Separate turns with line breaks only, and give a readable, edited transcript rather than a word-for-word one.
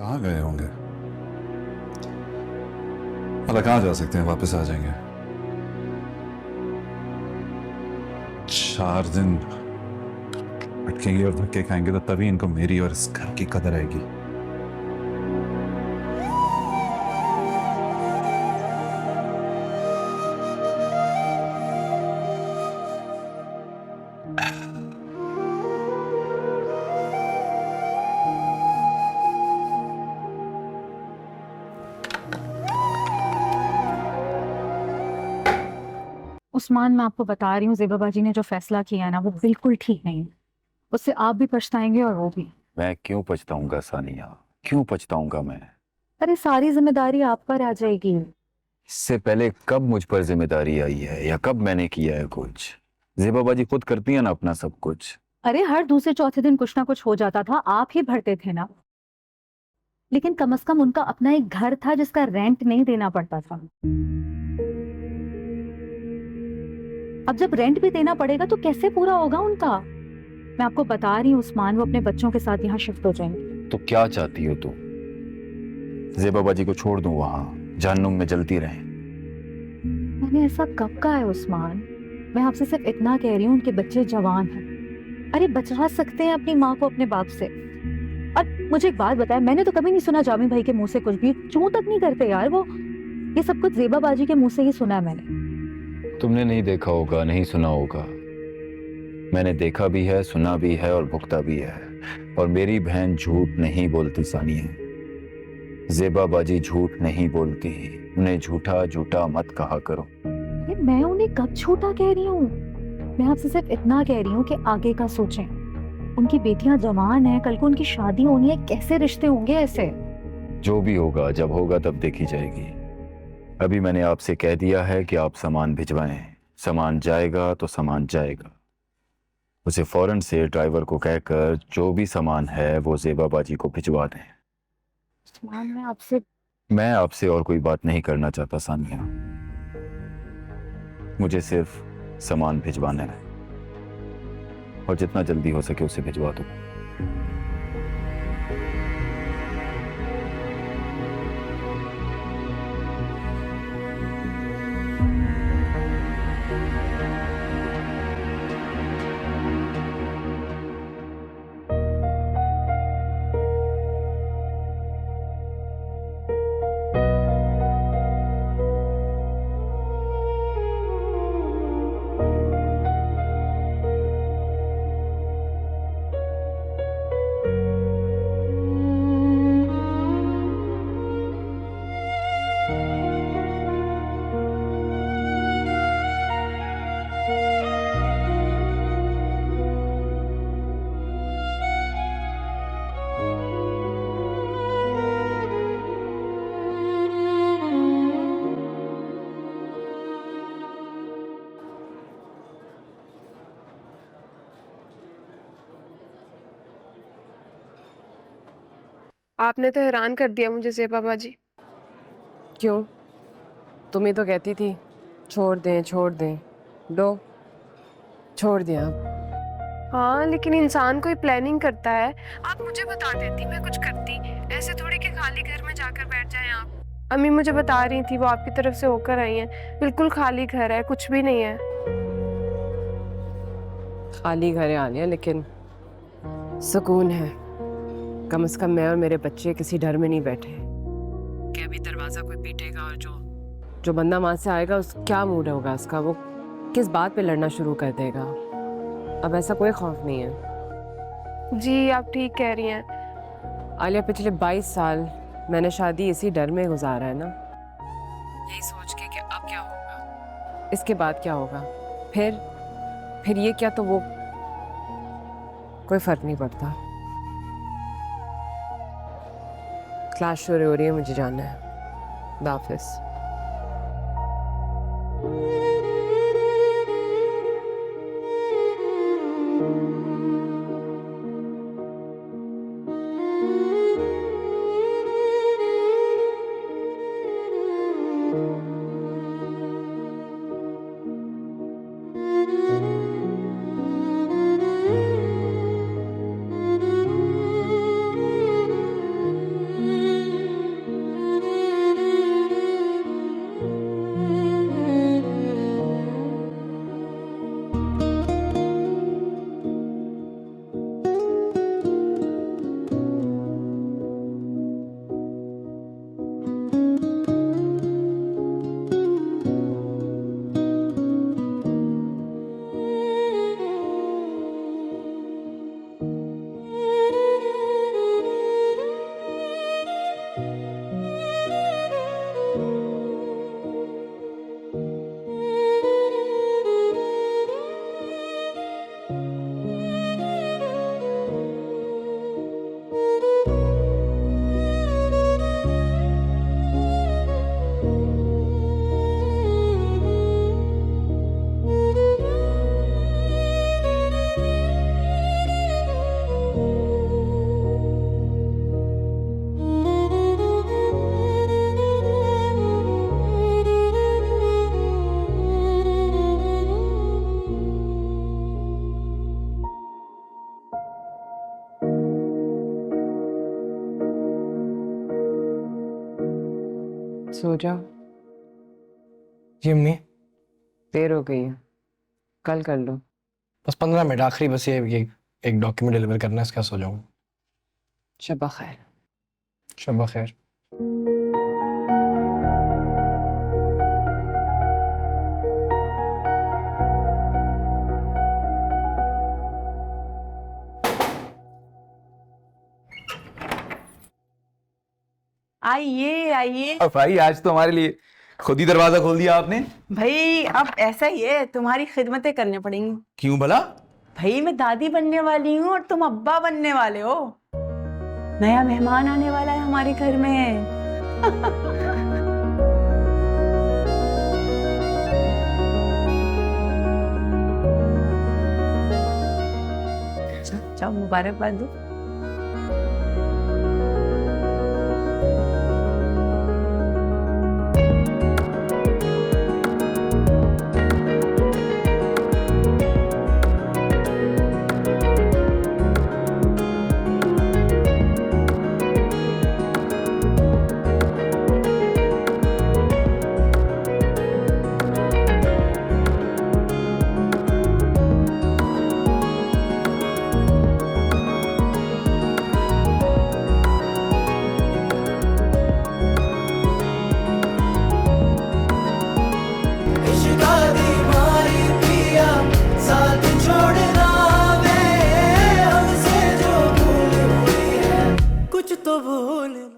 कहाँ गए होंगे? मतलब कहाँ जा सकते हैं, वापस आ जाएंगे। 4 दिन अटकेंगे और धक्के खाएंगे तो तभी इनको मेरी और इस घर की कदर आएगी।
उस्मान, मैं आपको बता रही हूँ, ज़ेबा बाजी ने जो फैसला किया है ना, वो बिल्कुल ठीक नहीं है। उससे आप भी पछताएंगे और वो भी।
मैं क्यों पछताऊंगा सानिया, क्यों पछताऊंगा मैं?
अरे सारी जिम्मेदारी आप पर आ जाएगी।
इससे पहले कब मुझ पर जिम्मेदारी आई है या कब मैंने किया है कुछ? जेबाबाजी खुद करती है ना अपना सब कुछ।
अरे हर दूसरे चौथे दिन कुछ ना कुछ हो जाता था, आप ही भरते थे ना। लेकिन कम से कम उनका अपना एक घर था जिसका रेंट नहीं देना पड़ता था। अब जब रेंट भी देना पड़ेगा तो कैसे पूरा होगा उनका? मैं आपको बता रही हूँ उस्मान, वो अपने बच्चों के साथ यहाँ शिफ्ट हो जाएंगे।
तो क्या चाहती हो तुम? जेबाबाजी को छोड़ दूं वहां, जहन्नुम में जलती रहे?
मैंने ऐसा कब कहा है उस्मान? मैं आपसे सिर्फ इतना कह रही हूँ, उनके बच्चे जवान हैं। अरे बचा सकते हैं अपनी माँ को अपने बाप से। और मुझे एक बात बताए, मैंने तो कभी नहीं सुना जामी भाई के मुंह से कुछ भी, चूं तक नहीं करते यार वो। ये सब कुछ ज़ेबा बाजी के मुंह से ही सुना है मैंने।
तुमने नहीं देखा होगा, नहीं सुना होगा। मैंने देखा भी है, सुना भी है और भुगता भी है। और मेरी बहन झूठ नहीं बोलती सानिया। जेबाबाजी झूठ नहीं बोलती। उन्हें झूठा झूठा मत कहा करो।
ये मैं उन्हें कब झूठा कह रही हूँ? मैं आपसे सिर्फ इतना कह रही हूँ कि आगे का सोचें। उनकी बेटियां जवान हैं, कल को उनकी शादी होनी है, कैसे रिश्ते होंगे ऐसे?
जो भी होगा, जब होगा तब देखी जाएगी। अभी मैंने आपसे कह दिया है कि आप सामान भिजवाएं। सामान जाएगा तो सामान जाएगा। उसे फौरन से ड्राइवर को कहकर जो भी सामान है वो जेबाबाजी को भिजवा दें।
उस्मान,
मैं आपसे और कोई बात नहीं करना चाहता सानिया। मुझे सिर्फ सामान भिजवाना है और जितना जल्दी हो सके उसे भिजवा दो।
आपने तो हैरान कर दिया मुझे ज़ेबा बाजी।
क्यों? तुम ही तो कहती थी छोड़ दें छोड़ दें। लो, छोड़ दिया अब।
हाँ, लेकिन इंसान कोई प्लानिंग करता है। आप मुझे बता देती, मैं कुछ करती। ऐसे थोड़ी कि खाली घर में जाकर बैठ जाएं आप। अम्मी मुझे बता रही थी, वो आपकी तरफ से होकर आई हैं। बिल्कुल खाली घर है, कुछ भी नहीं है।
खाली घर है आलिया, लेकिन सुकून है। कम से कम मैं और मेरे बच्चे किसी डर में नहीं बैठे कि अभी दरवाजा कोई पीटेगा और जो बंदा वहां से आएगा उस क्या मूड होगा उसका, वो किस बात पे लड़ना शुरू कर देगा। अब ऐसा कोई खौफ नहीं है।
जी, आप ठीक कह रही हैं।
आलिया, पिछले 22 साल मैंने शादी इसी डर में गुजारा है ना, यही सोच के कि अब क्या होगा, इसके बाद क्या होगा, फिर ये क्या तो वो, कोई फर्क नहीं पड़ता। क्लास शुरू हो रही है, मुझे जाना है। खुदा हाफिज़। सो जाओ,
जी अम्मी,
देर हो गई है, कल कर लो।
बस 15 मिनट आखिरी, बस ये एक डॉक्यूमेंट डिलीवर करना है, इसका सो जाऊँ।
शब्बा खैर।
शब्बा खैर।
आइए आइए।
और भाई आज तो हमारे लिए खुद ही दरवाजा खोल दिया आपने।
भाई अब ऐसा ही है, तुम्हारी खिदमतें करनी पड़ेंगी।
क्यों भला?
भाई मैं दादी बनने वाली हूँ और तुम अब्बा बनने वाले हो। नया मेहमान आने वाला है हमारे घर में। जाओ मुबारकबाद दो।